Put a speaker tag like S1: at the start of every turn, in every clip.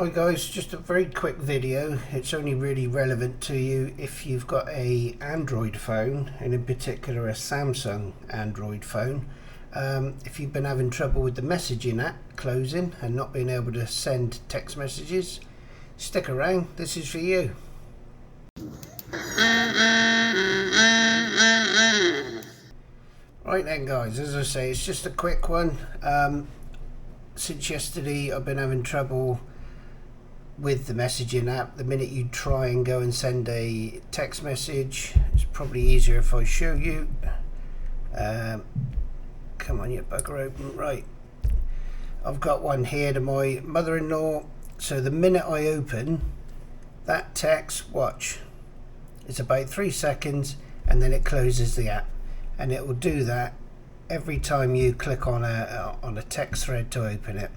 S1: Hi guys, just a very quick video. It's only really relevant to you if you've got a Android phone, and in particular a Samsung Android phone. If you've been having trouble with the messaging app closing and not being able to send text messages, stick around, this is for you. Right then guys, as I say, it's just a quick one. Since yesterday I've been having trouble with the messaging app. The minute you try and go and send a text message, it's probably easier if I show you. Come on, you bugger open. Right, I've got one here to my mother-in-law. So the minute I open that text, watch, it's about 3 seconds and then it closes the app, and it will do that every time you click on a text thread to open it.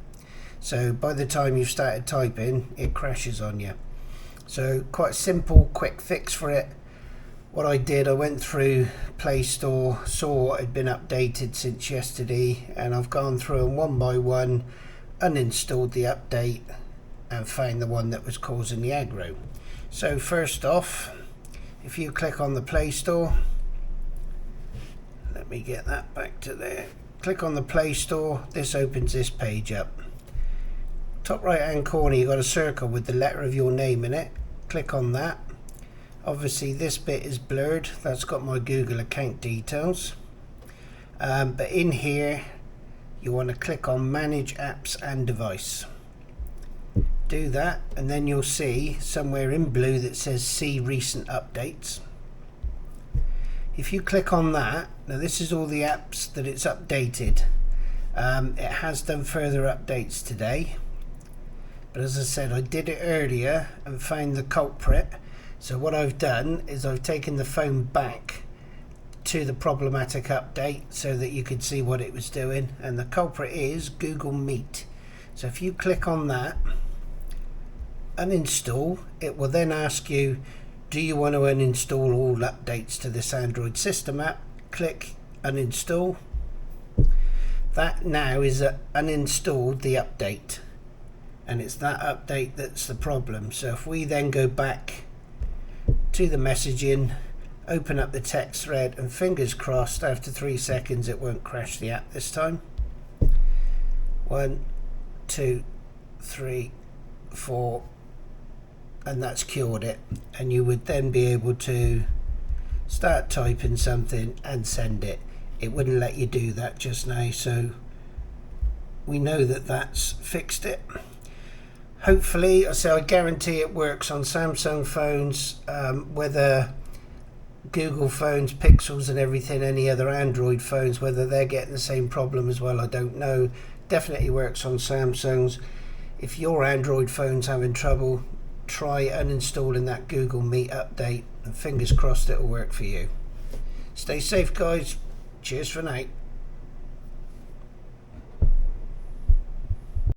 S1: So by the time you've started typing, it crashes on you. So quite a simple, quick fix for it. What I did, I went through Play Store, saw what had been updated since yesterday, and I've gone through them one by one, uninstalled the update, and found the one that was causing the aggro. So first off, if you click on the Play Store, let me get that back to there. Click on the Play Store, this opens this page up. Top right hand corner, you've got a circle with the letter of your name in it. Click on that. Obviously this bit is blurred, that's got my Google account details. But in here you want to click on Manage Apps and Device. Do that, and then you'll see somewhere in blue that says See Recent Updates. If you click on that, now this is all the apps that it's updated. It has done further updates today. But as I said, I did it earlier and found the culprit. So what I've done is I've taken the phone back to the problematic update so that you could see what it was doing. And the culprit is Google Meet. So if you click on that, uninstall, it will then ask you, do you want to uninstall all updates to this Android system app? Click uninstall. That now is uninstalled the update. And it's that update that's the problem. So if we then go back to the messaging, open up the text thread, and fingers crossed after 3 seconds it won't crash the app this time. 1, 2, 3, 4, and that's cured it, and you would then be able to start typing something and send it. It wouldn't let you do that just now, so we know that that's fixed it. Hopefully, I guarantee it works on Samsung phones, whether Google phones, Pixels and everything, any other Android phones, whether they're getting the same problem as well, I don't know. Definitely works on Samsungs. If your Android phone's having trouble, try uninstalling that Google Meet update, and fingers crossed it'll work for you. Stay safe guys, cheers for now.